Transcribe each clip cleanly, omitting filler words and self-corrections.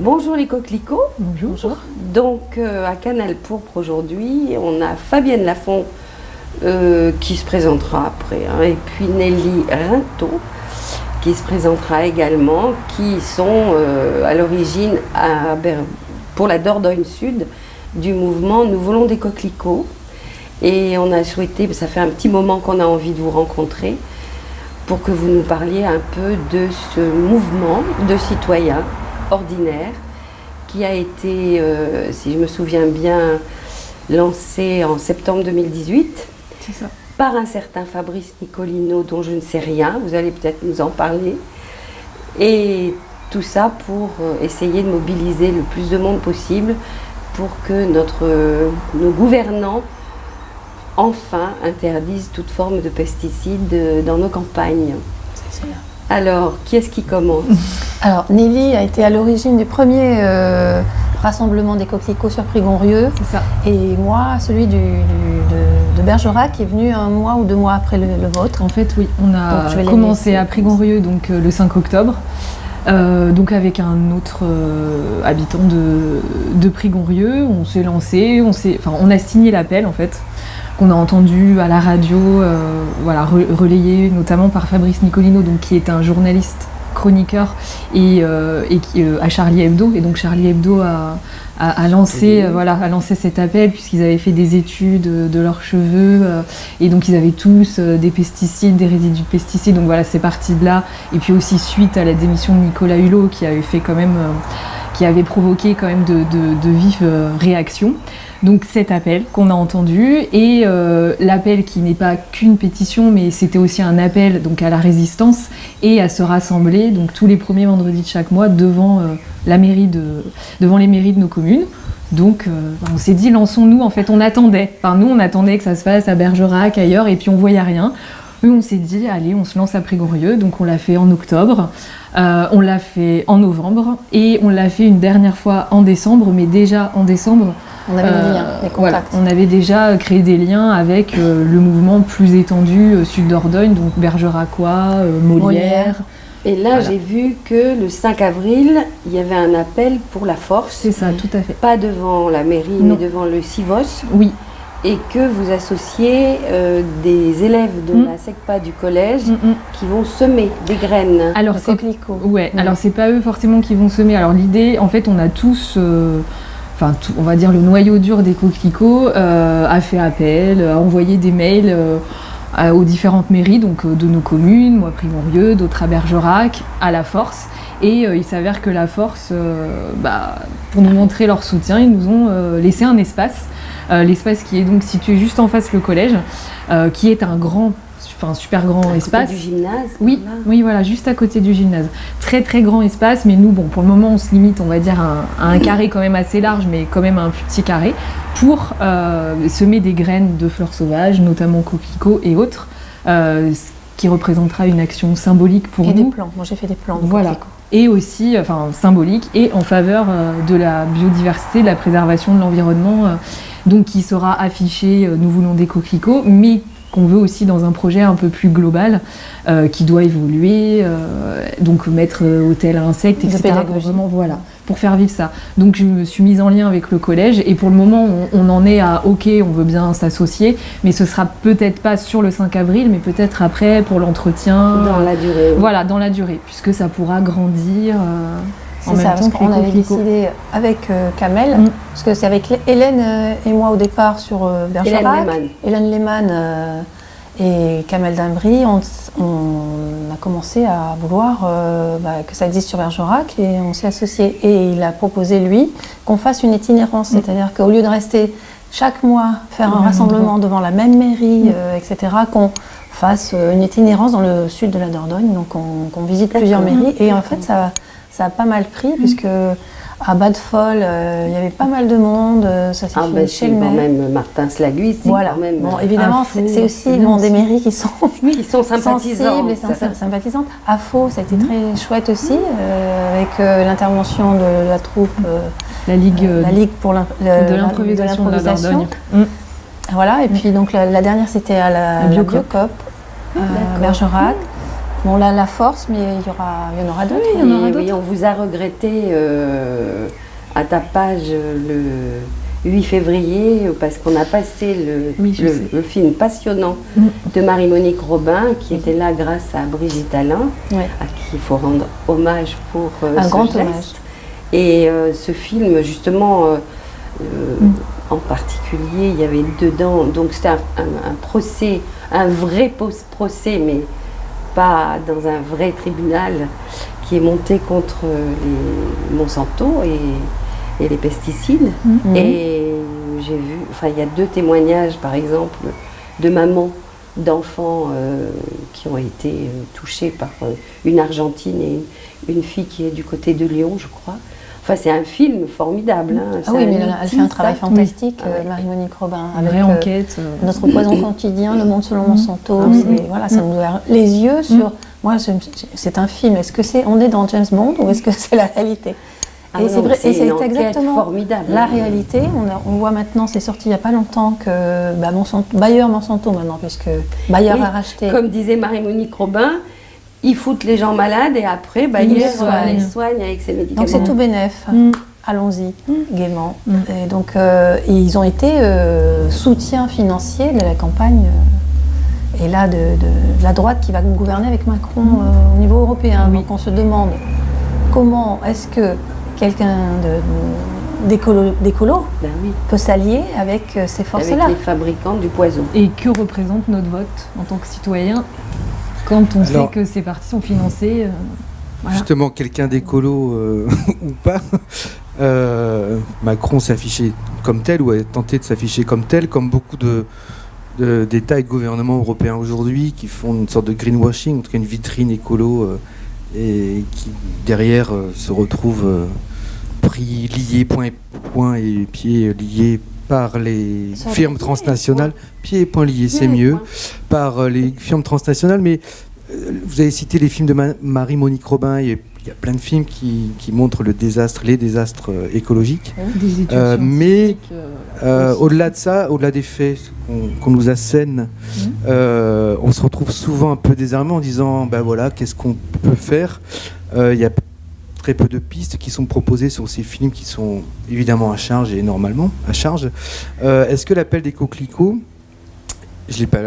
Bonjour les coquelicots. Bonjour. Donc à Canal Pourpre aujourd'hui, on a Fabienne Lafont qui se présentera après, et puis Nelly Rintaud qui se présentera également, qui sont à l'origine pour la Dordogne Sud du mouvement Nous voulons des coquelicots. Et on a souhaité, ça fait un petit moment qu'on a envie de vous rencontrer, pour que vous nous parliez un peu de ce mouvement de citoyens ordinaires qui a été, si je me souviens bien, lancé en septembre 2018. C'est ça. Par un certain Fabrice Nicolino dont je ne sais rien, vous allez peut-être nous en parler. Et tout ça pour essayer de mobiliser le plus de monde possible pour que nos gouvernants enfin interdisent toute forme de pesticides dans nos campagnes. C'est ça. Alors, qui est-ce qui commence? Alors, Nelly a été à l'origine du premier rassemblement des coquelicots sur Prigonrieux. C'est ça. Et moi, celui de Bergerac, qui est venu 1 mois ou 2 mois après le vôtre. En fait, oui, on a Donc, commencé à Prigonrieux donc, le 5 octobre. Donc avec un autre habitant de Prigonrieux, on s'est lancé, on a signé l'appel en fait, qu'on a entendu à la radio, relayé notamment par Fabrice Nicolino, donc, qui est un journaliste chroniqueur et qui à Charlie Hebdo. Et donc Charlie Hebdo a lancé cet appel puisqu'ils avaient fait des études de leurs cheveux et donc ils avaient tous des pesticides, des résidus de pesticides. Donc voilà, c'est parti de là. Et puis aussi suite à la démission de Nicolas Hulot qui avait provoqué quand même de vives réactions. Donc cet appel qu'on a entendu et l'appel qui n'est pas qu'une pétition, mais c'était aussi un appel donc à la résistance et à se rassembler donc tous les premiers vendredis de chaque mois devant les mairies de nos communes. Donc on s'est dit lançons-nous, en fait on attendait que ça se fasse à Bergerac, ailleurs, et puis on voyait rien. Eux, on s'est dit allez, on se lance à Prigonrieux, donc on l'a fait en octobre, on l'a fait en novembre et on l'a fait une dernière fois en décembre, mais déjà en décembre on avait des liens, des contacts. On avait déjà créé des liens avec le mouvement plus étendu Sud Dordogne, donc Bergeracois, Molière. Et là, j'ai vu que le 5 avril, il y avait un appel pour la force. C'est ça, tout à fait. Pas devant la mairie, mais devant le CIVOS. Oui. Et que vous associez des élèves de la SECPA du collège qui vont semer des graines de coquelicots. Alors c'est pas eux forcément qui vont semer. Alors l'idée, en fait, on a tous... on va dire le noyau dur des coquelicots a fait appel, a envoyé des mails aux différentes mairies donc, de nos communes, moi Prigonrieux, d'autres à Bergerac, à la Force. Et il s'avère que la Force, pour nous montrer leur soutien, ils nous ont laissé un espace. L'espace qui est donc situé juste en face le collège, qui est un super grand espace. Du gymnase. Oui, voilà, juste à côté du gymnase. Très très grand espace, mais nous, pour le moment, on se limite, on va dire, à un carré quand même assez large, mais quand même un plus petit carré, pour semer des graines de fleurs sauvages, notamment coquelicots et autres, qui représentera une action symbolique pour nous. Et des plants. Moi, j'ai fait des plants. Voilà. Et aussi, symbolique et en faveur de la biodiversité, de la préservation de l'environnement, donc qui sera affiché Nous voulons des coquelicots, mais qu'on veut aussi dans un projet un peu plus global, qui doit évoluer, donc mettre hôtel à insectes, etc. Pour faire vivre ça. Donc je me suis mise en lien avec le collège et pour le moment on en est à OK, on veut bien s'associer, mais ce sera peut-être pas sur le 5 avril, mais peut-être après pour l'entretien. Dans la durée. Voilà, dans la durée, puisque ça pourra grandir. C'est ça, parce qu'on avait décidé avec Kamel, parce que c'est avec Hélène et moi au départ sur Bergerac, Hélène Lehmann et Kamel Dimbry, on a commencé à vouloir que ça existe sur Bergerac et on s'est associés. Et il a proposé, lui, qu'on fasse une itinérance, c'est-à-dire qu'au lieu de rester chaque mois faire un rassemblement devant la même mairie, etc., qu'on fasse une itinérance dans le sud de la Dordogne, donc qu'on visite plusieurs mairies. Et en fait, ça a pas mal pris, puisque à Bas-de-Fol, il y avait pas mal de monde, ça s'est fini chez le maire. Même Martin Slaguy, c'est quand même... Bon, évidemment, c'est aussi des mairies qui sont sympathisantes. Et sympathisantes. À Faux, ça a été très chouette aussi, avec l'intervention de la troupe, la Ligue pour de l'improvisation de la Dordogne. Voilà, et puis donc la dernière, c'était à la Biocop, à Bergerac. Bon, là, la force, mais il y en aura d'autres. Oui, il y en aura d'autres. Oui, on vous a regretté à Tapage le 8 février parce qu'on a passé le film passionnant de Marie-Monique Robin qui était là grâce à Brigitte Allain, à qui il faut rendre hommage pour un grand geste. Hommage. Et ce film, justement, en particulier, il y avait dedans, donc c'était un procès, un vrai procès, mais pas dans un vrai tribunal, qui est monté contre les Monsanto et les pesticides. Et j'ai vu, il y a 2 témoignages, par exemple, de mamans d'enfants qui ont été touchés par une Argentine et une fille qui est du côté de Lyon, je crois. Enfin, c'est un film formidable. Ah oui, mais elle fait un travail fantastique, Marie-Monique Robin, avec enquête, notre poison quotidien, Le Monde selon Monsanto. Voilà, ça nous ouvre les yeux sur. Moi, c'est un film. Est-ce que on est dans James Bond ou est-ce que c'est la réalité? Et c'est exactement formidable. La réalité. On voit maintenant, c'est sorti il n'y a pas longtemps que Bayer Monsanto maintenant, puisque Bayer a racheté. Comme disait Marie-Monique Robin, ils foutent les gens malades et après Bayer les soigne avec ses médicaments. Donc c'est tout bénef. Allons-y, gaiement. Et donc ils ont été soutien financier de la campagne. Et là, de la droite qui va gouverner avec Macron au niveau européen. Donc on se demande comment est-ce que quelqu'un d'écolo peut s'allier avec ces forces-là. Avec les fabricants du poison. Et que représente notre vote en tant que citoyen quand on sait que ces partis sont financés Justement, quelqu'un d'écolo ou pas, Macron s'affichait comme tel ou a tenté de s'afficher comme tel, comme beaucoup d'États et de gouvernements européens aujourd'hui qui font une sorte de greenwashing, en tout cas une vitrine écolo et qui derrière se retrouvent pris, liés, point et pieds liés par les firmes transnationales, pieds et poings liés, c'est mieux, par les firmes transnationales, mais vous avez cité les films de Marie-Monique Robin, il y a plein de films qui montrent les désastres écologiques, mais au-delà de ça, au-delà des faits qu'on nous assène, on se retrouve souvent un peu désarmé en disant, qu'est-ce qu'on peut faire? Il y a très peu de pistes qui sont proposées sur ces films qui sont évidemment à charge et normalement à charge. Est-ce que l'appel des coquelicots, je ne l'ai pas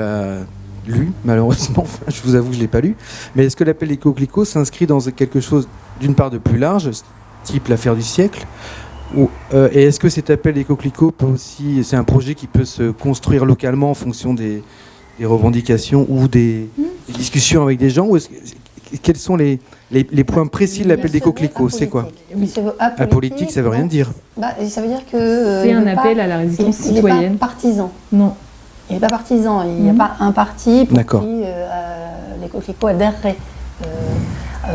lu malheureusement, je vous avoue que je ne l'ai pas lu, mais est-ce que l'appel des coquelicots s'inscrit dans quelque chose d'une part de plus large, type l'affaire du siècle, et est-ce que cet appel des coquelicots peut aussi, c'est un projet qui peut se construire localement en fonction des revendications ou des discussions avec des gens, ou quels sont les points précis de l'appel des coquelicots? C'est quoi? Apolitique, ça veut rien dire. Ça veut dire que c'est un appel à la résistance citoyenne. Il n'est pas partisan. Non. Il n'est pas partisan. Il n'y a pas un parti pour qui les coquelicots adhéreraient.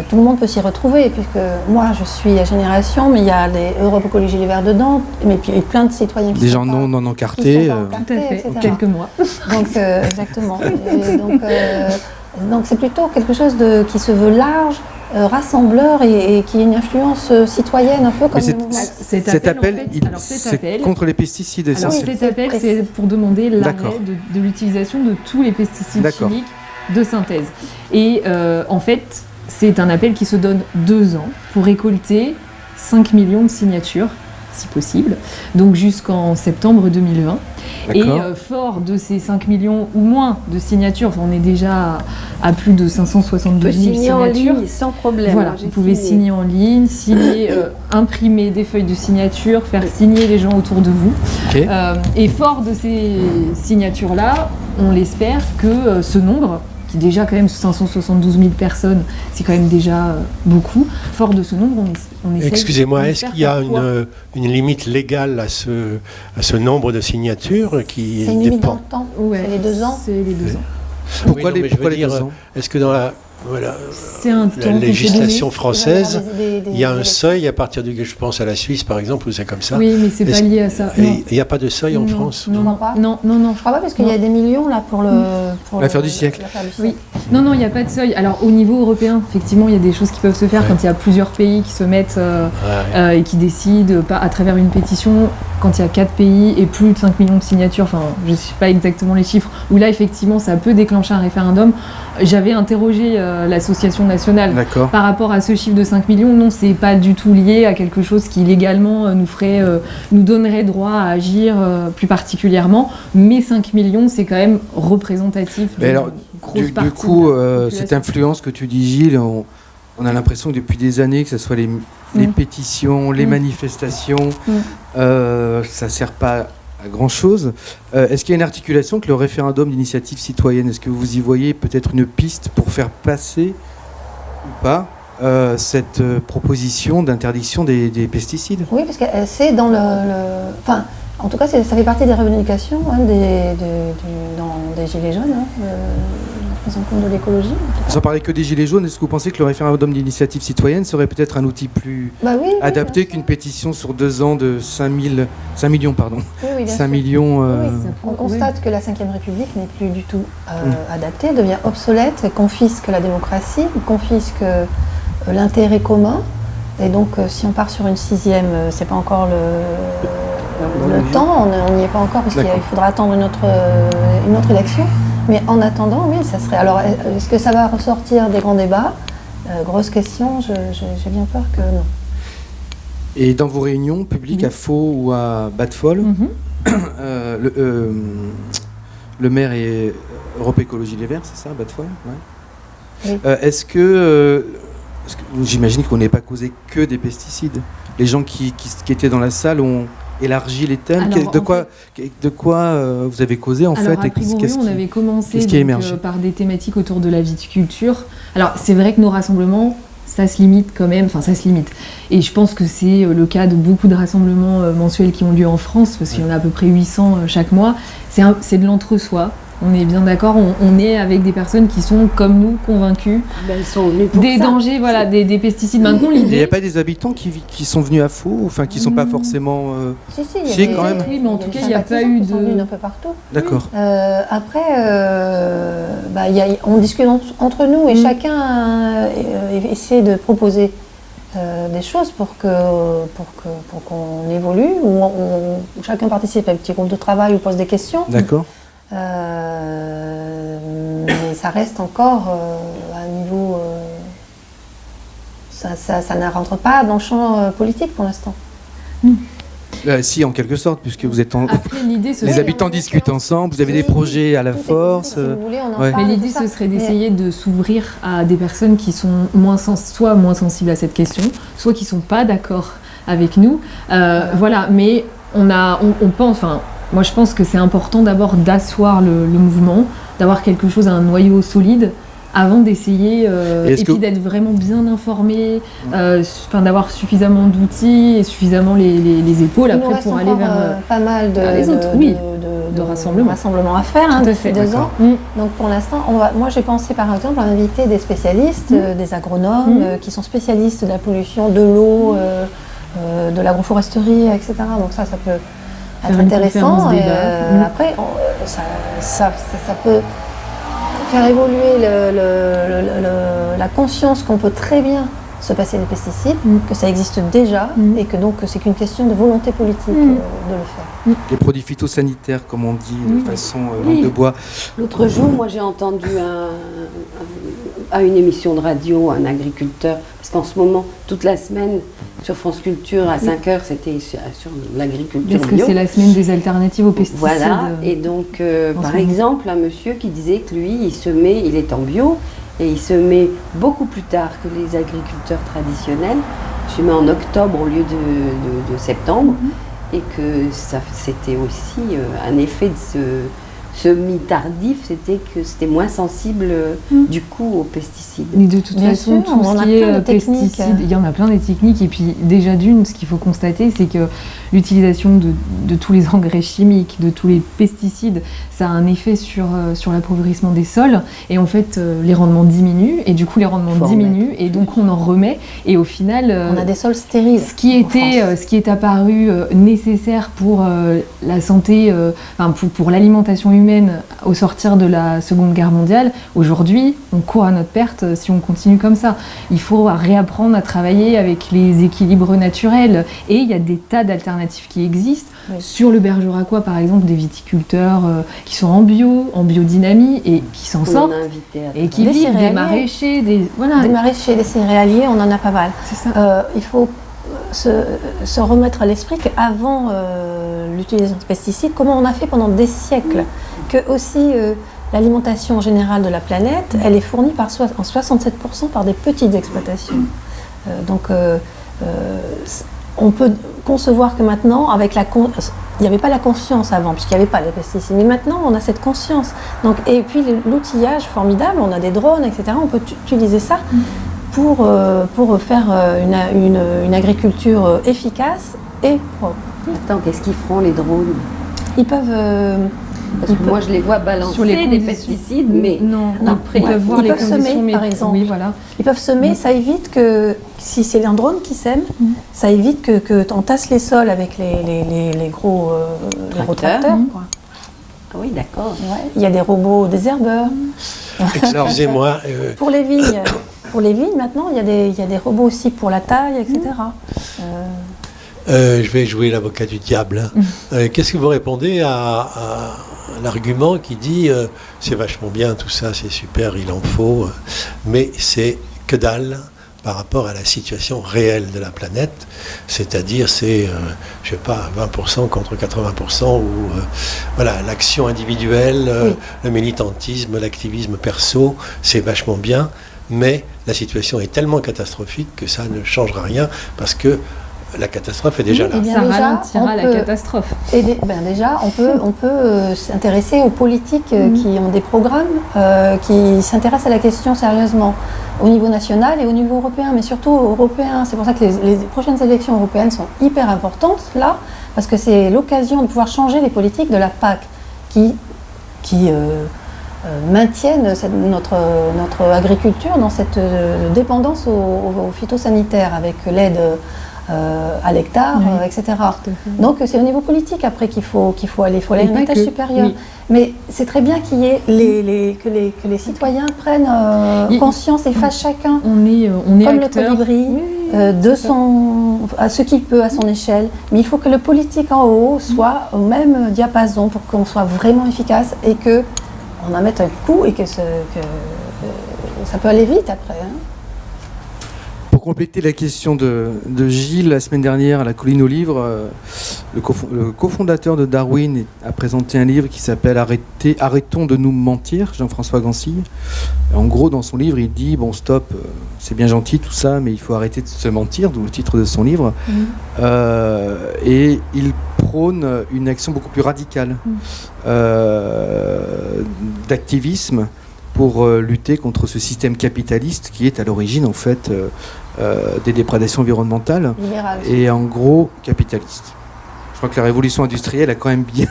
Tout le monde peut s'y retrouver, puisque moi je suis à Génération, mais il y a des Europe Écologie Les Verts dedans, mais puis plein de citoyens qui des gens non encartés. Tout à fait, quelques mois. Donc exactement. Donc c'est plutôt quelque chose qui se veut large, rassembleur et qui a une influence citoyenne un peu comme le mouvement. Cet appel, c'est contre les pesticides. Alors cet appel, c'est pour demander l'arrêt de l'utilisation de tous les pesticides chimiques de synthèse. Et en fait, c'est un appel qui se donne 2 ans pour récolter 5 millions de signatures, si possible, donc jusqu'en septembre 2020. Et fort de ces 5 millions ou moins de signatures, on est déjà à plus de 572 000 signatures. En ligne, sans problème. Voilà, vous pouvez signer en ligne, imprimer des feuilles de signature, faire signer les gens autour de vous. Et fort de ces signatures-là, on l'espère que ce nombre, qui est déjà quand même 572 000 personnes, c'est quand même déjà beaucoup. Fort de ce nombre, on essaie... Excusez-moi, est-ce qu'il y a une limite légale à ce nombre de signatures qui c'est une limite dans le temps, c'est les 2 ans. C'est les 2 ans. Pourquoi les 2 ans? Est-ce que dans la législation française, il y a un seuil à partir duquel je pense à la Suisse par exemple, où c'est comme ça? Oui, mais c'est pas lié à ça. Il n'y a pas de seuil en France? Non, pas. Non. Je crois pas, parce qu'il y a des millions là pour l'affaire du siècle. Oui. Non, il n'y a pas de seuil. Alors au niveau européen, effectivement, il y a des choses qui peuvent se faire quand il y a plusieurs pays qui se mettent et qui décident à travers une pétition. quand il y a 4 pays et plus de 5 millions de signatures, enfin je ne sais pas exactement les chiffres, où là effectivement ça peut déclencher un référendum. J'avais interrogé l'association nationale par rapport à ce chiffre de 5 millions. Non, c'est pas du tout lié à quelque chose qui légalement nous donnerait droit à agir plus particulièrement. Mais 5 millions, c'est quand même représentatif d'une grosse partie. Du coup, cette influence que tu dis, Gilles, on a l'impression que depuis des années, que ce soit les pétitions, les manifestations, ça ne sert pas à grand-chose. Est-ce qu'il y a une articulation avec le référendum d'initiative citoyenne ? Est-ce que vous y voyez peut-être une piste pour faire passer ou pas cette proposition d'interdiction des pesticides ? Oui, parce que c'est dans enfin, en tout cas, ça fait partie des revendications dans des Gilets jaunes, la prise en compte de l'écologie. Sans parler que des Gilets jaunes, est-ce que vous pensez que le référendum d'initiative citoyenne serait peut-être un outil plus adapté qu'une pétition sur 2 ans de 5 millions ? Oui, 5 millions. On constate que la Ve République n'est plus du tout adaptée, elle devient obsolète, elle confisque la démocratie, elle confisque l'intérêt commun. Et donc, si on part sur une 6e, c'est pas encore le temps, on n'y est pas encore, parce qu'il faudra attendre une autre élection. Mais en attendant, oui, ça serait. Alors, est-ce que ça va ressortir des grands débats ? Grosse question, j'ai bien peur que non. Et dans vos réunions publiques à Faux ou à Batfol, le maire est Europe Écologie Les Verts, c'est ça, Batfol ? Oui. Est-ce que j'imagine qu'on n'est pas causé que des pesticides. Les gens qui étaient dans la salle ont élargi les thèmes. Alors, de quoi vous avez causé en fait? À Prigonrieux, on avait commencé par des thématiques autour de la viticulture. Alors c'est vrai que nos rassemblements, ça se limite quand même, enfin ça se limite. Et je pense que c'est le cas de beaucoup de rassemblements mensuels qui ont lieu en France, parce qu'il y en a à peu près 800 chaque mois. C'est de l'entre-soi. On est bien d'accord, on est avec des personnes qui sont, comme nous, convaincus des dangers, voilà, des pesticides. Maintenant, il n'y a pas des habitants qui sont venus à Faux, enfin qui ne sont pas forcément... Si, quand même. Oui, mais en tout cas, il n'y a pas eu de... venus un peu partout. D'accord. Après, on discute entre nous et chacun essaie de proposer des choses pour qu'on évolue, où chacun participe à un petit groupe de travail ou pose des questions. D'accord. Mais ça reste encore à un niveau... ça ne rentre pas dans le champ politique pour l'instant. Si, en quelque sorte, puisque vous êtes Après, les habitants discutent ensemble, vous avez des projets à la force. Si vous voulez, Mais l'idée, ce serait d'essayer de s'ouvrir à des personnes qui sont soit moins sensibles à cette question, soit qui ne sont pas d'accord avec nous. Voilà, mais on pense... Enfin, moi, je pense que c'est important d'abord d'asseoir le mouvement, d'avoir quelque chose, un noyau solide, avant d'essayer, et puis d'être vraiment bien informé, d'avoir suffisamment d'outils et suffisamment les épaules après pour aller vers pas mal de rassemblements à faire depuis 2 ans. Donc pour l'instant, moi j'ai pensé par exemple à inviter des spécialistes, des agronomes qui sont spécialistes de la pollution de l'eau, de l'agroforesterie, etc. Donc ça peut être intéressant. Et après, ça peut faire évoluer la conscience qu'on peut très bien se passer des pesticides, que ça existe déjà et que donc c'est qu'une question de volonté politique de le faire. Les produits phytosanitaires, comme on dit, de façon langue de bois. L'autre jour, moi j'ai entendu à une émission de radio un agriculteur, parce qu'en ce moment, toute la semaine, sur France Culture, à 5h, c'était sur l'agriculture bio. Parce que c'est la semaine des alternatives aux pesticides. Voilà, et donc, par exemple, un monsieur qui disait que lui, il est en bio, et il se met beaucoup plus tard que les agriculteurs traditionnels. Je se mets en octobre au lieu de septembre, et que c'était aussi un effet de semi-tardif, c'était que c'était moins sensible du coup aux pesticides. Mais de toute façon, tout ce qui est pesticides, il y en a plein des techniques. Et puis déjà ce qu'il faut constater, c'est que l'utilisation de tous les engrais chimiques, de tous les pesticides, ça a un effet sur l'appauvrissement des sols. Et en fait, les rendements diminuent. Et du coup, les rendements diminuent. Et donc, on en remet. Et au final... on a des sols stériles. Ce qui est apparu nécessaire pour la santé, pour l'alimentation humaine, humaine au sortir de la Seconde Guerre mondiale, aujourd'hui, on court à notre perte si on continue comme ça. Il faut réapprendre à travailler avec les équilibres naturels. Et il y a des tas d'alternatives qui existent. Oui. Sur le Bergeracois, par exemple, des viticulteurs qui sont en biodynamie et qui s'en sortent. Et qui vivent des maraîchers, des maraîchers, des céréaliers, on en a pas mal. C'est ça. Il faut se remettre à l'esprit qu'avant l'utilisation de pesticides, comment on a fait pendant des siècles, que aussi l'alimentation générale de la planète, elle est fournie en 67% par des petites exploitations. On peut concevoir que maintenant, il n'y avait pas la conscience avant, puisqu'il n'y avait pas les pesticides, mais maintenant on a cette conscience. Et puis l'outillage formidable, on a des drones, etc. On peut utiliser ça pour faire une agriculture efficace et propre. Attends, qu'est-ce qu'ils feront les drones? Ils peuvent... moi je les vois balancer des pesticides, mais ils peuvent voir les semer, par exemple. Oui, voilà. Ils peuvent semer, ça évite que, si c'est un drone qui sème, ça évite que on tasse les sols avec les gros tracteurs. Quoi. Ah oui, d'accord. Ouais. Il y a des robots désherbeurs. Excusez-moi. Pour les vignes, maintenant, il y a des robots aussi pour la taille, etc. Je vais jouer l'avocat du diable. Qu'est-ce que vous répondez à l'argument qui dit c'est vachement bien tout ça, c'est super, il en faut, mais c'est que dalle par rapport à la situation réelle de la planète, c'est-à-dire c'est, je sais pas, 20% contre 80%, ou voilà, l'action individuelle, le militantisme, l'activisme perso, c'est vachement bien, mais la situation est tellement catastrophique que ça ne changera rien parce que la catastrophe est déjà là. Ça ralentira la catastrophe. Et déjà, on peut s'intéresser aux politiques qui ont des programmes qui s'intéressent à la question sérieusement, au niveau national et au niveau européen, mais surtout européen. C'est pour ça que les prochaines élections européennes sont hyper importantes, là, parce que c'est l'occasion de pouvoir changer les politiques de la PAC qui maintiennent notre agriculture dans cette dépendance aux phytosanitaires avec l'aide à l'hectare, etc. Donc c'est au niveau politique après qu'il faut aller, il faut aller à un étage supérieur. Oui. Mais c'est très bien qu'il y ait que les citoyens prennent conscience et fassent chacun, on est comme acteur. Le colibri, à ce qu'il peut à son échelle. Mais il faut que le politique en haut soit au même diapason pour qu'on soit vraiment efficace et qu'on en mette un coup et que ça peut aller vite après. Pour compléter la question de Gilles, la semaine dernière à la Colline aux Livres, le cofondateur de Darwin a présenté un livre qui s'appelle « Arrêtons de nous mentir », Jean-François Gansille. En gros, dans son livre, il dit « Bon, stop, c'est bien gentil tout ça, mais il faut arrêter de se mentir », d'où le titre de son livre. Et il prône une action beaucoup plus radicale d'activisme pour lutter contre ce système capitaliste qui est à l'origine en fait des déprédations environnementales et en gros capitaliste. Je crois que la révolution industrielle a quand même bien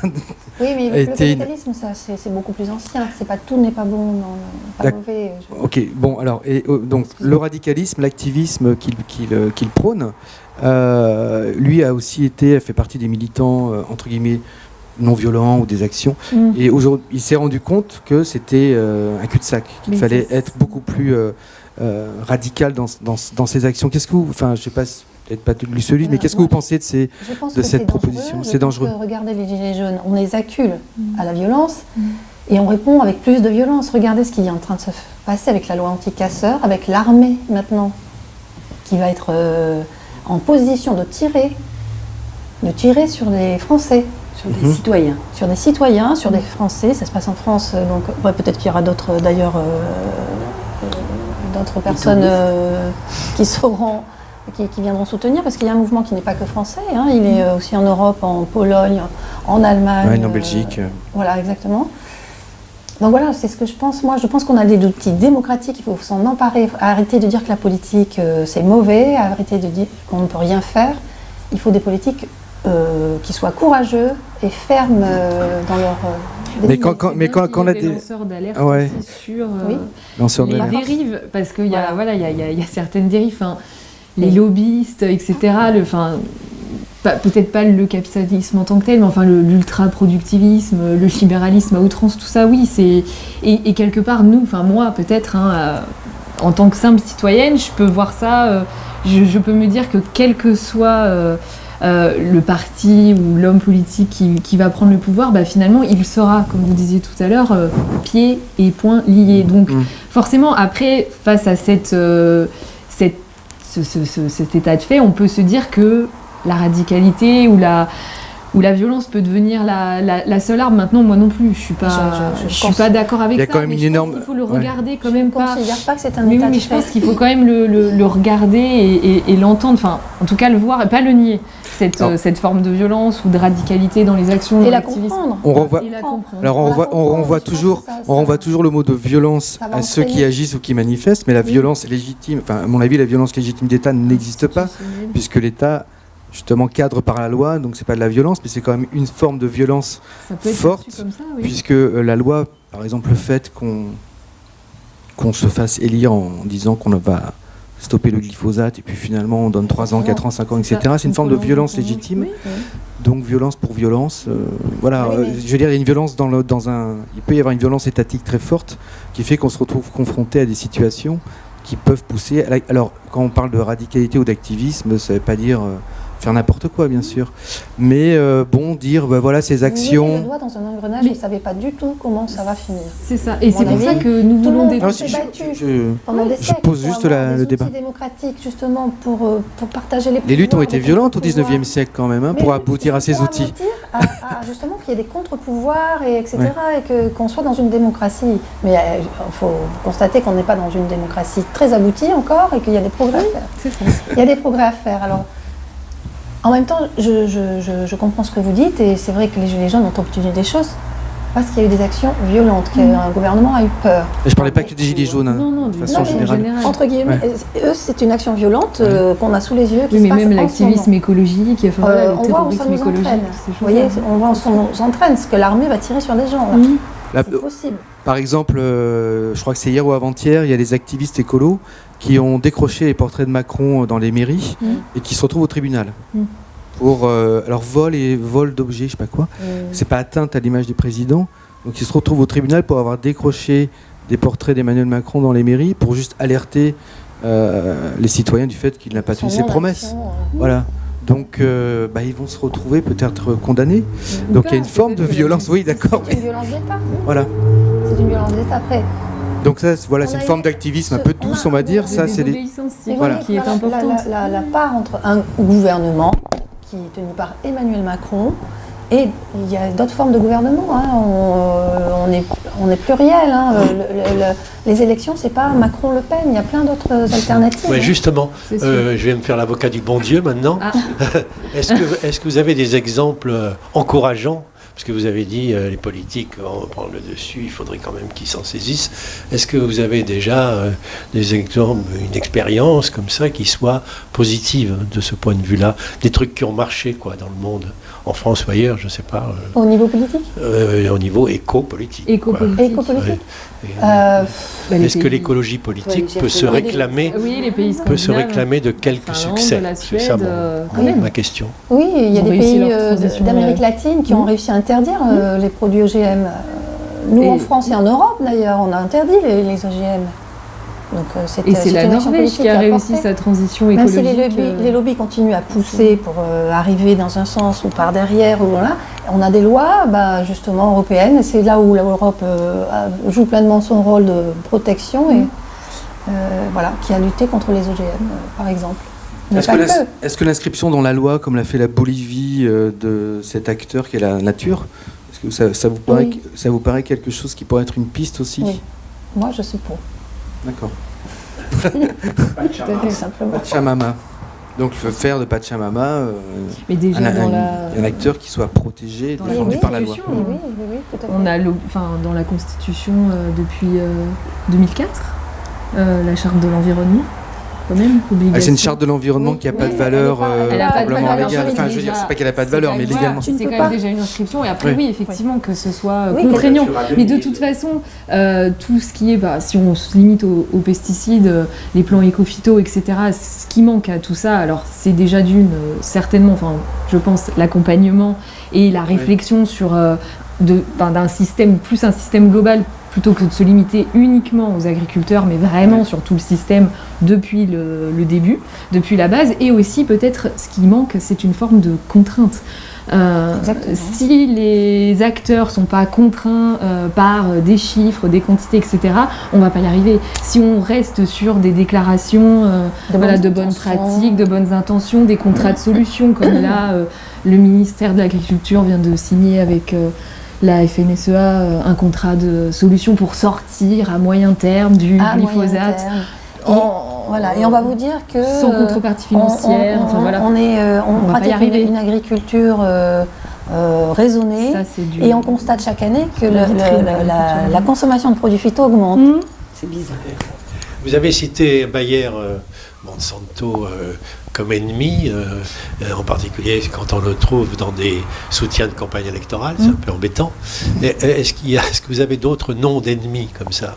oui, mais été... le capitalisme, ça, c'est beaucoup plus ancien. Tout n'est pas bon, pas mauvais. Ok, bon alors donc le radicalisme, l'activisme qu'il prône, lui a aussi fait partie des militants entre guillemets non violents ou des actions. Et aujourd'hui, il s'est rendu compte que c'était un cul-de-sac, qu'il fallait être beaucoup plus radical dans ses actions. Qu'est-ce que vous... Enfin, je sais pas, peut-être pas lu ce livre, mais qu'est-ce que vous pensez de cette proposition? C'est dangereux. Regardez les Gilets jaunes, on les accule à la violence et on répond avec plus de violence. Regardez ce qui est en train de se passer avec la loi anti-casseurs, avec l'armée maintenant, qui va être en position de tirer sur les Français. Sur des citoyens. Sur des citoyens, sur des Français. Ça se passe en France, donc peut-être qu'il y aura d'autres personnes qui viendront soutenir, parce qu'il y a un mouvement qui n'est pas que français. Il est aussi en Europe, en Pologne, en Allemagne. En Belgique. Voilà, exactement. Donc voilà, c'est ce que je pense. Moi, je pense qu'on a des outils démocratiques, il faut s'en emparer, arrêter de dire que la politique, c'est mauvais, arrêter de dire qu'on ne peut rien faire. Il faut des politiques qui soient courageux et fermes dans leur... mais quand on a des lanceurs d'alerte sur les dérives, parce qu'il y a certaines dérives, les lobbyistes, etc. peut-être pas le capitalisme en tant que tel, mais enfin l'ultra-productivisme, le libéralisme à outrance, tout ça, oui, et quelque part, nous, enfin moi peut-être, en tant que simple citoyenne, je peux voir ça, je peux me dire que quel que soit le parti ou l'homme politique qui va prendre le pouvoir, finalement, il sera, comme vous disiez tout à l'heure, pieds et poings liés. Donc forcément, après, face à cet état de fait, on peut se dire que la radicalité ou la violence peut devenir la seule arme. Maintenant, moi non plus, je suis pas d'accord avec ça. Il y a quand même une énorme. Il faut le regarder quand même pas. Je ne considère pas que c'est un état de fait. Mais je pense qu'il faut quand même le regarder et l'entendre. Enfin, en tout cas, le voir et pas le nier. Cette forme de violence ou de radicalité dans les actions. Et la comprendre. On renvoie toujours le mot de violence à ceux qui agissent ou qui manifestent, mais la violence légitime, enfin, à mon avis, la violence légitime d'État n'existe pas, puisque l'État justement cadre par la loi, donc c'est pas de la violence, mais c'est quand même une forme de violence forte, comme ça, oui. Puisque la loi, par exemple, le fait qu'on se fasse élire en disant qu'on va stopper le glyphosate, et puis finalement on donne 3 ans, 4 ans, 5 ans, etc. C'est une forme de violence légitime, donc violence pour violence. Voilà, je veux dire, il y a une violence il peut y avoir une violence étatique très forte qui fait qu'on se retrouve confronté à des situations qui peuvent pousser. Alors, quand on parle de radicalité ou d'activisme, ça ne veut pas dire faire n'importe quoi, bien sûr, mais dire voilà ces actions. Vous mettez le doigt dans un engrenage, vous ne savez pas du tout comment ça va finir. C'est ça, et c'est pour ça que nous voulons débattre. Je pose juste le débat. Démocratique, justement, pour partager les. Les luttes ont été violentes au 19e siècle quand même, pour aboutir à ces outils. Justement, qu'il y ait des contre-pouvoirs etc. Et qu'on soit dans une démocratie. Mais il faut constater qu'on n'est pas dans une démocratie très aboutie encore et qu'il y a des progrès à faire. Il y a des progrès à faire. Alors. En même temps, je comprends ce que vous dites, et c'est vrai que les Gilets jaunes ont obtenu des choses parce qu'il y a eu des actions violentes, qu'un gouvernement a eu peur. Et je ne parlais pas que des Gilets jaunes, de façon générale. Entre guillemets, eux, c'est une action violente qu'on a sous les yeux. Oui, mais même l'activisme écologique, le terrorisme écologique. Vous voyez, on voit où ça nous entraîne, parce que l'armée va tirer sur des gens. C'est possible. Par exemple, je crois que c'est hier ou avant-hier, il y a des activistes écolos qui ont décroché les portraits de Macron dans les mairies et qui se retrouvent au tribunal pour vol d'objets, je sais pas quoi. C'est pas atteinte à l'image du président, donc ils se retrouvent au tribunal pour avoir décroché des portraits d'Emmanuel Macron dans les mairies pour juste alerter les citoyens du fait qu'il n'a pas tenu ses promesses. Voilà. Donc, ils vont se retrouver peut-être condamnés. Donc, il y a une forme de violence. Oui, d'accord. C'est une violence d'État. Voilà. C'est une violence d'État après. Donc ça, voilà, c'est une forme d'activisme un peu douce, on va dire. Ça, c'est qui est importante. La part entre un gouvernement qui est tenu par Emmanuel Macron et il y a d'autres formes de gouvernement. On est pluriel. Les élections, c'est pas Macron-Le Pen. Il y a plein d'autres alternatives. Ouais, justement, je vais me faire l'avocat du bon Dieu maintenant. Est-ce que vous avez des exemples encourageants? Parce que vous avez dit, les politiques vont prendre le dessus, il faudrait quand même qu'ils s'en saisissent. Est-ce que vous avez déjà des exemples, une expérience comme ça qui soit positive de ce point de vue-là? Des trucs qui ont marché dans le monde, en France ou ailleurs, je ne sais pas. Au niveau politique au niveau éco-politique. Éco-politique. Est-ce que l'écologie politique peut se réclamer, de quelques succès? C'est ça ma question. Oui, il y a des pays d'Amérique latine qui ont réussi à interdire les produits OGM. Nous, en France et en Europe, d'ailleurs, on a interdit les OGM. Donc, c'est la Norvège qui a réussi sa transition écologique. Même si les lobbies continuent à pousser pour arriver dans un sens ou par derrière, on a des lois justement européennes. C'est là où l'Europe joue pleinement son rôle de protection et qui a lutté contre les OGM, par exemple. Est-ce que l'inscription dans la loi, comme l'a fait la Bolivie, de cet acteur qui est la nature, est-ce que ça vous paraît quelque chose qui pourrait être une piste aussi? Oui, moi je suis pour. D'accord. Simplement. Pachamama. Donc faire de Pachamama un acteur qui soit protégé et défendu par la loi. Oui, tout à fait. On a dans la Constitution depuis 2004, la Charte de l'environnement. quand même. C'est une charte de l'environnement qui n'a pas de valeur probablement légale. Enfin, je veux dire, c'est pas qu'elle n'a pas de valeur, mais légalement. C'est quand même déjà une inscription. Et après, oui, effectivement, que ce soit contraignant. Mais de toute façon, tout ce qui est, si on se limite aux pesticides, les plans éco-phyto, etc., ce qui manque à tout ça, alors c'est déjà certainement, enfin, je pense, l'accompagnement et la réflexion sur d'un système, plus un système global, plutôt que de se limiter uniquement aux agriculteurs, mais vraiment sur tout le système depuis le début, depuis la base. Et aussi, peut-être, ce qui manque, c'est une forme de contrainte. Si les acteurs ne sont pas contraints par des chiffres, des quantités, etc., on ne va pas y arriver. Si on reste sur des déclarations de bonnes pratiques, de bonnes intentions, des contrats de solutions, comme là, le ministère de l'Agriculture vient de signer avec la FNSEA un contrat de solution pour sortir à moyen terme du glyphosate. Et on va vous dire que sans contrepartie financière, on pratique une agriculture raisonnée, et on constate chaque année que la consommation de produits phyto augmente. C'est bizarre. Vous avez cité Bayer Monsanto comme ennemi, en particulier quand on le trouve dans des soutiens de campagne électorale, c'est un peu embêtant. Est-ce que vous avez d'autres noms d'ennemis comme ça?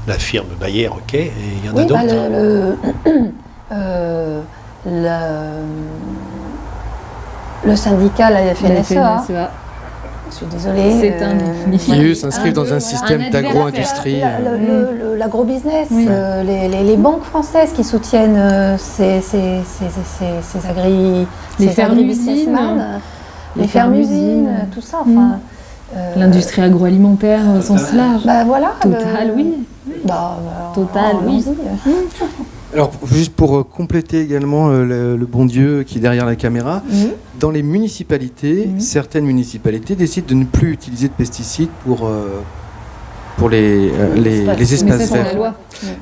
La firme Bayer, ok, et il y en a d'autres. Le syndicat, la FNSEA. Je suis désolée. C'est un qui s'inscrivent dans un système d'agro-industrie. L'agro-business, les banques françaises qui soutiennent ces fermes-usines, les fermes-usines, tout ça. Enfin, l'industrie agroalimentaire au sens large. Total, oui. Total, oui. Alors, juste pour compléter également le bon Dieu qui est derrière la caméra, dans les municipalités, certaines municipalités décident de ne plus utiliser de pesticides pour les espaces verts. C'est la loi.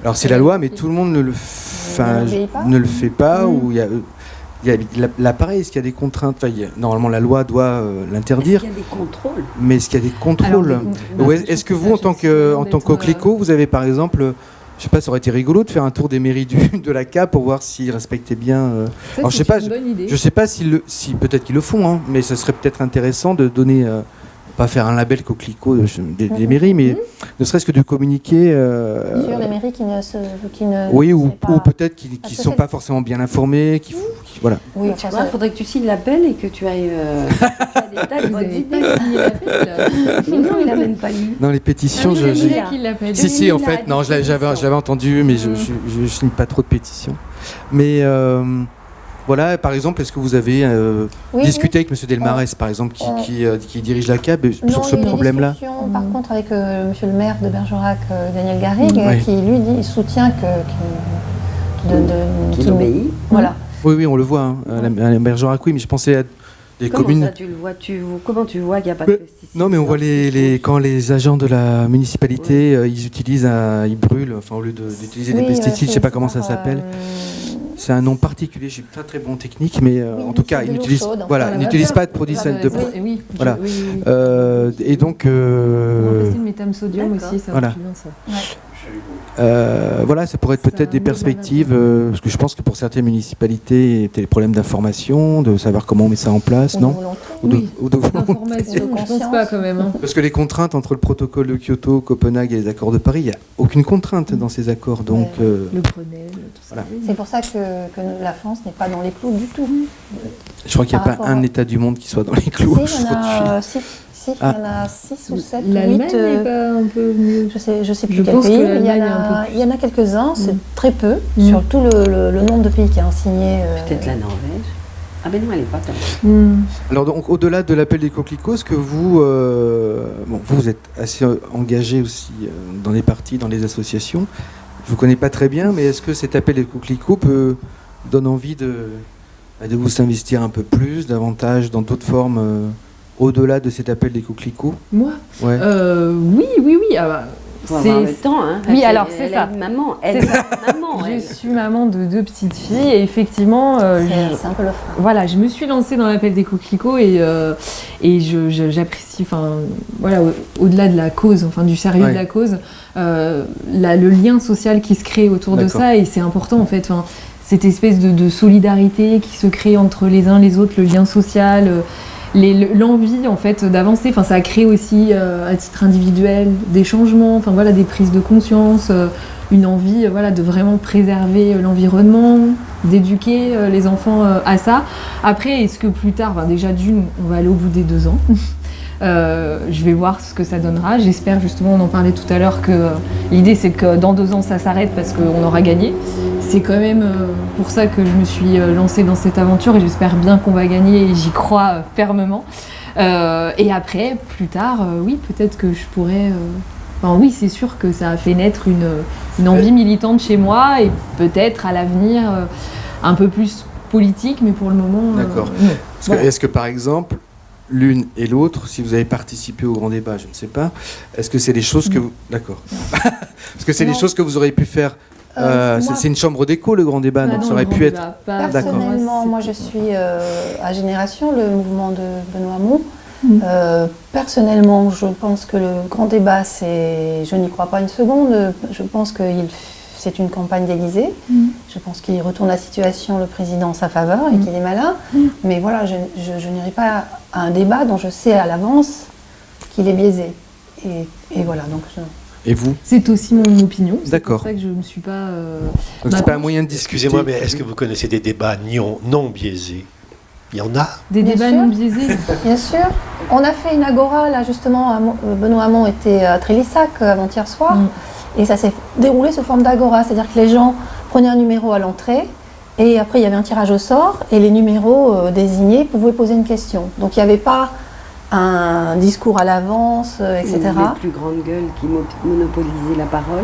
Alors c'est la loi, mais tout le monde ne le fait pas. Ou l'appareil, est-ce qu'il y a des contraintes? Normalement, la loi doit l'interdire. Est-ce qu'il y a des contrôles? Mais est-ce qu'il y a des contrôles? Est-ce que vous, en tant qu'Ocléco, vous avez par exemple... Je sais pas, ça aurait été rigolo de faire un tour des mairies de la CAP pour voir s'ils respectaient bien. Alors je sais pas, si peut-être qu'ils le font, hein, mais ce serait peut-être intéressant de donner, pas faire un label coquelicot des mairies, mais ne serait-ce que de communiquer. Sur les mairies qui ne oui, ou peut-être qui ne sont pas forcément bien informés, voilà. Oui, il faudrait que tu signes l'appel et que tu ailles des tas de bonnes idées. Mais non, il n'a même pas lu. Dans les pétitions, Si, en fait, non, j'avais entendu, mais je ne signe pas trop de pétitions. Mais voilà, par exemple, est-ce que vous avez discuté avec M. Delmarès, par exemple, qui dirige la CAP, sur ce problème-là? Par contre, avec M. le maire de Bergerac, Daniel Garrigue, qui lui soutient qu'il obéit. Voilà. Oui, on le voit, hein, à Bergerac, oui, mais je pensais à des communes... Comment ça, tu le vois comment tu vois qu'il n'y a pas de pesticides? Non, mais on voit quand les agents de la municipalité, ils brûlent, au lieu d'utiliser des pesticides, je ne sais pas comment ça s'appelle. C'est un nom particulier, je suis pas très bon en technique, mais en tout cas, ils n'utilisent pas de produits sanitaires. Voilà. Et donc... On va passer le métam-sodium aussi, ça va plus bien, ça. Voilà, ça pourrait être peut-être des perspectives, parce que je pense que pour certaines municipalités, il y a des problèmes d'information, de savoir comment on met ça en place, non? Ou de d'information, je pense pas quand même. Hein. Parce que les contraintes entre le protocole de Kyoto, Copenhague et les accords de Paris, il n'y a aucune contrainte dans ces accords. Donc, le Grenelle, tout ça. Voilà. C'est pour ça que la France n'est pas dans les clous du tout. Je crois qu'il n'y a pas un État du monde qui soit dans les clous aujourd'hui. Il y en a 6 ou 7 ou 8. L'Allemagne n'est pas un peu mieux. Je sais plus quel pays. Il y en a quelques-uns, c'est très peu, sur tout le nombre de pays qui ont signé. Peut-être la Norvège. Ah ben non, elle n'est pas comme Alors donc, au-delà de l'appel des coquelicots, est-ce que vous êtes assez engagé aussi dans les partis, dans les associations? Je ne vous connais pas très bien, mais est-ce que cet appel des coquelicots donne envie de vous investir un peu plus, davantage, dans d'autres formes au-delà de cet appel des coquelicots? Moi ouais. Oui. faut avoir le temps. Hein. Oui, alors c'est ça. Maman, Je suis maman de 2 petites filles et effectivement, c'est un peu le frein. Voilà, je me suis lancée dans l'appel des coquelicots et j'apprécie, enfin voilà, au-delà de la cause, enfin du sérieux de la cause, le lien social qui se crée autour de ça, et c'est important en fait. Cette espèce de solidarité qui se crée entre les uns les autres, le lien social. L'envie en fait d'avancer, enfin ça a créé aussi à titre individuel des changements, enfin voilà, des prises de conscience, une envie voilà de vraiment préserver l'environnement, d'éduquer les enfants à ça. Après, est-ce que plus tard, déjà on va aller au bout des 2 ans. Je vais voir ce que ça donnera. J'espère justement, on en parlait tout à l'heure, que l'idée c'est que dans 2 ans ça s'arrête parce qu'on aura gagné. C'est quand même pour ça que je me suis lancée dans cette aventure et j'espère bien qu'on va gagner et j'y crois fermement. Et après, plus tard, oui, peut-être que je pourrais... oui, c'est sûr que ça a fait naître une envie militante chez moi et peut-être à l'avenir un peu plus politique, mais pour le moment... D'accord. Est-ce que par exemple, l'une et l'autre, si vous avez participé au grand débat, je ne sais pas, est-ce que c'est des choses que vous... D'accord. Est-ce que c'est des choses que vous auriez pu faire c'est une chambre d'écho, le grand débat, donc ça aurait pu être... Personnellement, moi je suis à Génération, le mouvement de Benoît Hamon. Personnellement, je pense que le grand débat, je n'y crois pas une seconde. Je pense que c'est une campagne déguisée. Je pense qu'il retourne la situation, le président, en sa faveur et qu'il est malin. Mais voilà, je n'irai pas à un débat dont je sais à l'avance qu'il est biaisé. Et voilà, donc... Et vous ? C'est aussi mon opinion. D'accord. C'est pour ça que je ne me suis pas... Donc c'est pas un moyen de discuter. Excusez-moi, mais est-ce que vous connaissez des débats non biaisés ? Il y en a ? Des débats non biaisés ? Bien sûr. On a fait une agora, là justement, Benoît Hamon était à Trélissac avant-hier soir, et ça s'est déroulé sous forme d'agora, c'est-à-dire que les gens prenaient un numéro à l'entrée, et après il y avait un tirage au sort, et les numéros désignés pouvaient poser une question. Donc il n'y avait pas un discours à l'avance, etc. Les plus grandes gueules qui monopolisaient la parole.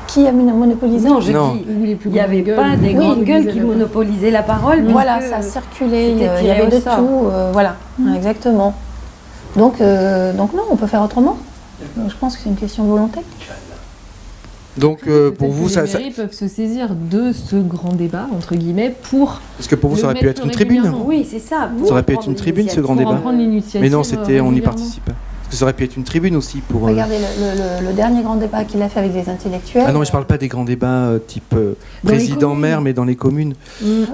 Qui a monopolisé ? Non, je dis, il n'y avait pas des grandes gueules qui monopolisaient la parole. Voilà, ça circulait, il y avait de tout, voilà, exactement. Donc non, on peut faire autrement. Je pense que c'est une question de volonté. Donc pour vous, les mairies peuvent se saisir de ce grand débat, entre guillemets, pour... Parce que pour vous, ça aurait pu être une tribune. Oui, c'est ça. Ça aurait pu être une tribune, ce grand débat. Mais non, on y participe. Parce que ça aurait pu être une tribune aussi pour... Regardez le dernier grand débat qu'il a fait avec les intellectuels. Ah non, mais je ne parle pas des grands débats type président-maire, mais dans les communes.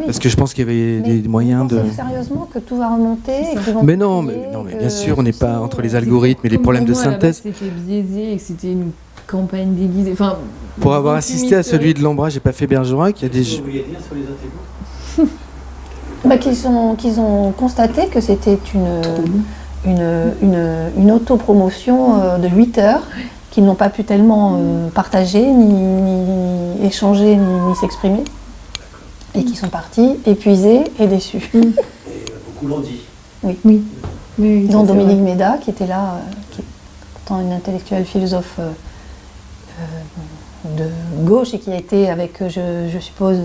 Parce que je pense qu'il y avait des moyens de... Sérieusement que tout va remonter et qu'ils vont... Mais non, bien sûr, on n'est pas entre les algorithmes et les problèmes de synthèse. C'était biaisé et que c'était une campagne déguisée. Enfin, pour avoir assisté à celui de Lambra, j'ai pas fait Bergerac, il y a des... Qu'est-ce que vous vouliez dire sur les intellectuels ? Qu'ils ont constaté que c'était une autopromotion de 8 heures qu'ils n'ont pas pu tellement partager, ni échanger, ni s'exprimer, et qui sont partis épuisés et déçus. Et beaucoup l'ont dit. Oui. Dont Dominique Méda, qui était là, qui est pourtant une intellectuelle philosophe de gauche et qui a été avec, je suppose...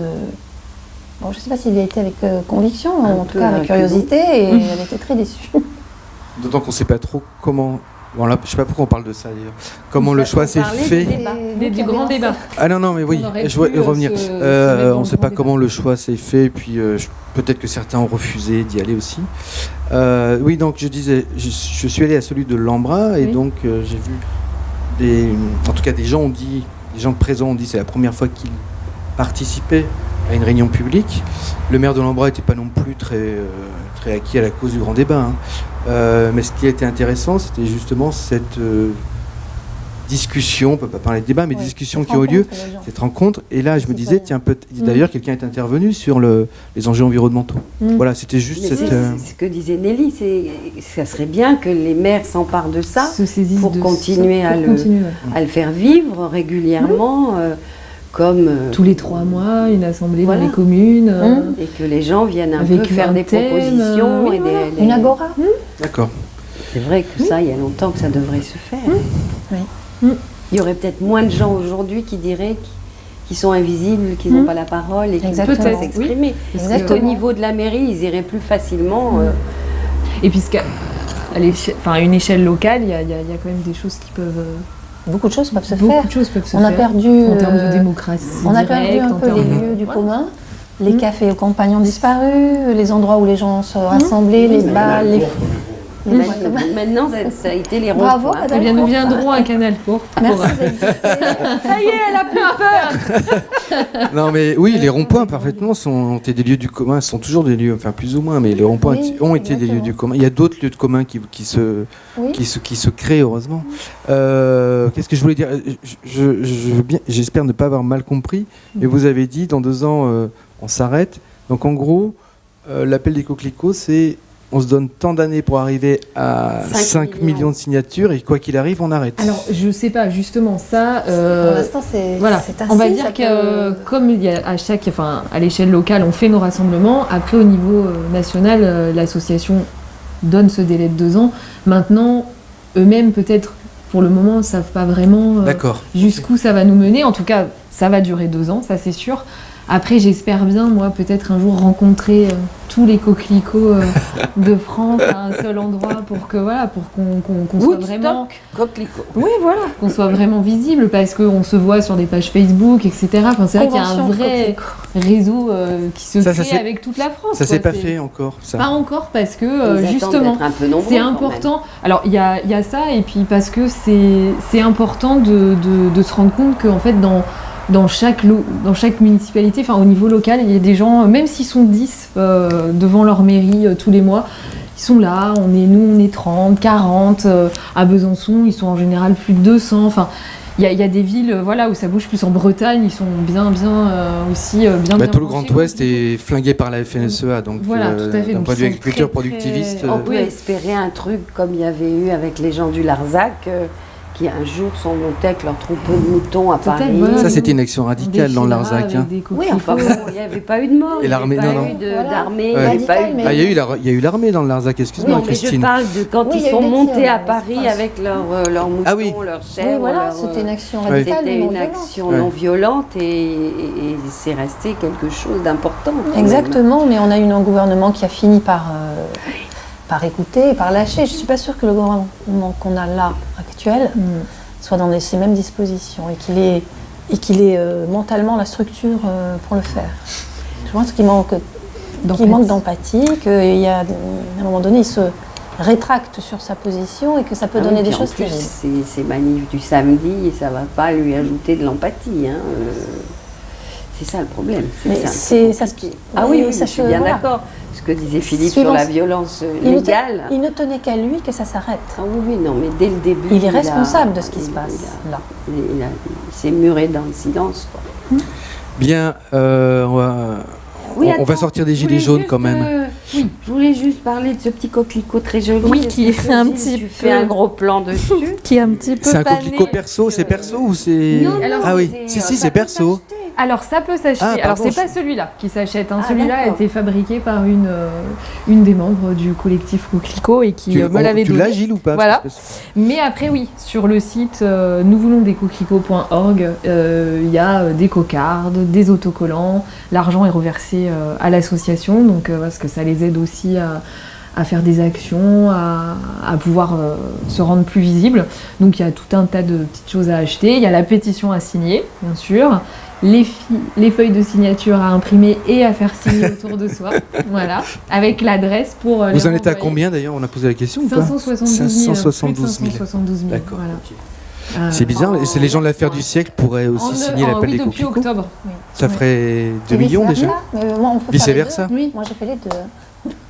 Bon, je ne sais pas s'il y a été avec conviction, en tout cas avec curiosité, et elle était très déçue. D'autant qu'on ne sait pas trop comment... Bon, là, je ne sais pas pourquoi on parle de ça d'ailleurs. Comment le choix s'est fait. Du grand débat. Ah non, mais oui, je vais revenir. On ne sait pas comment le choix s'est fait, et puis peut-être que certains ont refusé d'y aller aussi. Oui, donc je disais, je suis allé à celui de Lambra, et donc j'ai vu en tout cas des gens présents ont dit c'est la première fois qu'ils participaient à une réunion publique. Le maire de Lambra n'était pas non plus très acquis à la cause du grand débat. Mais ce qui a été intéressant, c'était justement cette discussion, on ne peut pas parler de débat, mais discussions qui ont eu lieu, cette rencontre. Et là, je me disais, tiens, d'ailleurs, quelqu'un est intervenu sur les enjeux environnementaux. Voilà, c'était juste c'est ce que disait Nelly, ça serait bien que les maires s'emparent de ça pour continuer à le faire vivre régulièrement. Comme tous les 3 mois, une assemblée dans les communes. Et que les gens viennent un peu faire des propositions. Une agora. D'accord. C'est vrai que ça, il y a longtemps que ça devrait se faire. Il y aurait peut-être moins de gens aujourd'hui qui diraient qu'ils sont invisibles, qu'ils n'ont pas la parole et qu'ils ne peuvent pas s'exprimer. Parce qu'au niveau de la mairie, ils iraient plus facilement. Et puisqu'à une échelle locale, il y a quand même des choses qui peuvent beaucoup de choses peuvent se faire. Beaucoup de choses peuvent se faire. On a perdu en termes de démocratie. On a perdu un peu les lieux du commun. Les cafés aux campagnes ont disparu, les endroits où les gens se rassemblaient, les bals, les... Maintenant, ça a été les ronds-points. Bravo, eh bien, nous viendrons à Canal Court. Merci. Ça y est, elle a plus peur. Non, mais oui, les ronds-points, parfaitement, ont été des lieux du commun. Sont toujours des lieux, enfin plus ou moins, mais les ronds-points ont été des lieux du commun. Il y a d'autres lieux de commun qui se créent, heureusement. Qu'est-ce que je voulais dire? J'espère ne pas avoir mal compris, mais vous avez dit, dans 2 ans, on s'arrête. Donc, en gros, l'appel des coquelicots, c'est... On se donne tant d'années pour arriver à 5 millions de signatures et quoi qu'il arrive, on arrête. Alors, je sais pas, justement, ça... Pour l'instant, c'est assez. On va dire que comme il y a à l'échelle locale, on fait nos rassemblements, après au niveau national, l'association donne ce délai de 2 ans. Maintenant, eux-mêmes, peut-être, pour le moment, ne savent pas vraiment jusqu'où ça va nous mener. En tout cas, ça va durer 2 ans, ça c'est sûr. Après, j'espère bien, moi, peut-être un jour rencontrer tous les coquelicots de France à un seul endroit pour qu'on soit vraiment... coquelicot. Oui, voilà, qu'on soit vraiment visible parce qu'on se voit sur des pages Facebook, etc. Enfin, c'est vrai qu'il y a un vrai réseau qui se crée avec toute la France. Ça s'est pas fait encore, ça. Pas encore parce que, justement, c'est important. Alors, il y a ça et puis parce que c'est important de se rendre compte qu'en fait, dans chaque municipalité, enfin au niveau local, il y a des gens, même s'ils sont 10 devant leur mairie tous les mois, ils sont là, on est 30, 40, à Besançon, ils sont en général plus de 200, enfin il y a des villes où ça bouge plus. En Bretagne, ils sont bien aussi bien tout le Grand Ouest est flingué par la FNSEA, donc tout à fait. D'un point de vue agriculture productiviste... On peut espérer un truc comme il y avait eu avec les gens du Larzac, qui un jour sont montés avec leur troupeau de moutons à Paris. Voilà, ça, c'était une action radicale dans le Larzac. Oui, enfin bon, il n'y avait pas eu de mort, il n'y avait pas eu d'armée. Il y a eu l'armée dans le Larzac, excuse-moi, Christine. Mais je parle de quand ils sont montés à Paris avec leurs moutons, leurs chèvres. Oui, voilà, c'était une action radicale. C'était une action non violente et c'est resté quelque chose d'important. Exactement, mais on a eu un gouvernement qui a fini par écouter, par lâcher. Je ne suis pas sûre que le gouvernement qu'on a là, actuel, soit dans ces mêmes dispositions et qu'il ait mentalement la structure pour le faire. Je pense qu'il manque d'empathie, qu'à un moment donné, il se rétracte sur sa position et que ça peut donner des choses terribles. Ces manifs du samedi, ça ne va pas lui ajouter de l'empathie. C'est ça le problème. Ça je suis bien d'accord. Ce que disait Philippe sur la violence légale. Il ne tenait qu'à lui que ça s'arrête. Ah oui, non, mais dès le début... Il est responsable de ce qui se passe là. Il s'est muré dans le silence, quoi. Bien, on va sortir des gilets jaunes quand même. Oui, je voulais juste parler de ce petit coquelicot très joli. Oui, qui est un petit peu... Tu fais un gros plan dessus. Qui est un petit peu C'est un coquelicot perso, c'est perso ou c'est... Non, ah oui, si, c'est perso. Alors ça peut s'acheter. Alors c'est pas celui-là qui s'achète. Celui-là a été fabriqué par une des membres du collectif Coquelicot et qui me l'avait donné. Tu l'as, Gilles, ou pas? Voilà. Mais après oui, sur le site nousvoulonsdescoquelicots.org, il y a des cocardes, des autocollants. L'argent est reversé à l'association, donc parce que ça les aide aussi à faire des actions, à pouvoir se rendre plus visibles. Donc il y a tout un tas de petites choses à acheter. Il y a la pétition à signer, bien sûr. Les feuilles de signature à imprimer et à faire signer autour de soi, voilà, avec l'adresse pour Vous en êtes à combien d'ailleurs? On a posé la question ou pas? 572 000. D'accord. Voilà. C'est bizarre, c'est les gens de l'affaire du siècle pourraient aussi signer l'appel des depuis coquelicots. Octobre. Ça ferait 2 millions déjà. Vice versa. Oui, moi j'ai fait les deux.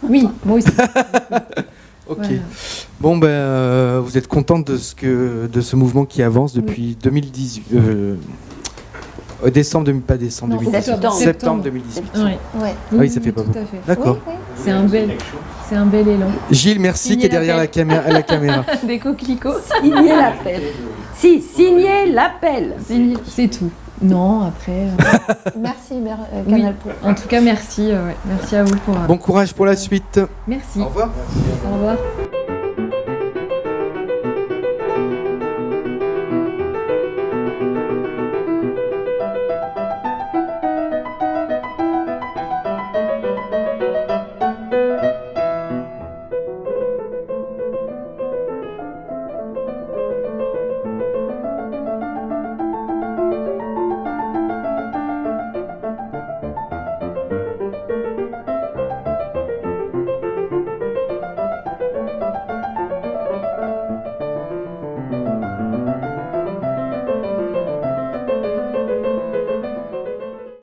Oui, moi aussi. Ok. Voilà. Bon vous êtes contente de ce mouvement qui avance depuis 2018. Septembre 2018. Oui, ça fait pas beaucoup. D'accord. Oui. C'est un bel élan. Gilles, merci, qui est derrière la caméra. Des coquelicots. Signez l'appel. Signez l'appel. C'est tout. Non, après... Merci, Canal+. En tout cas, merci. Merci à vous pour... Bon courage pour la suite. Merci. Au revoir. Au revoir.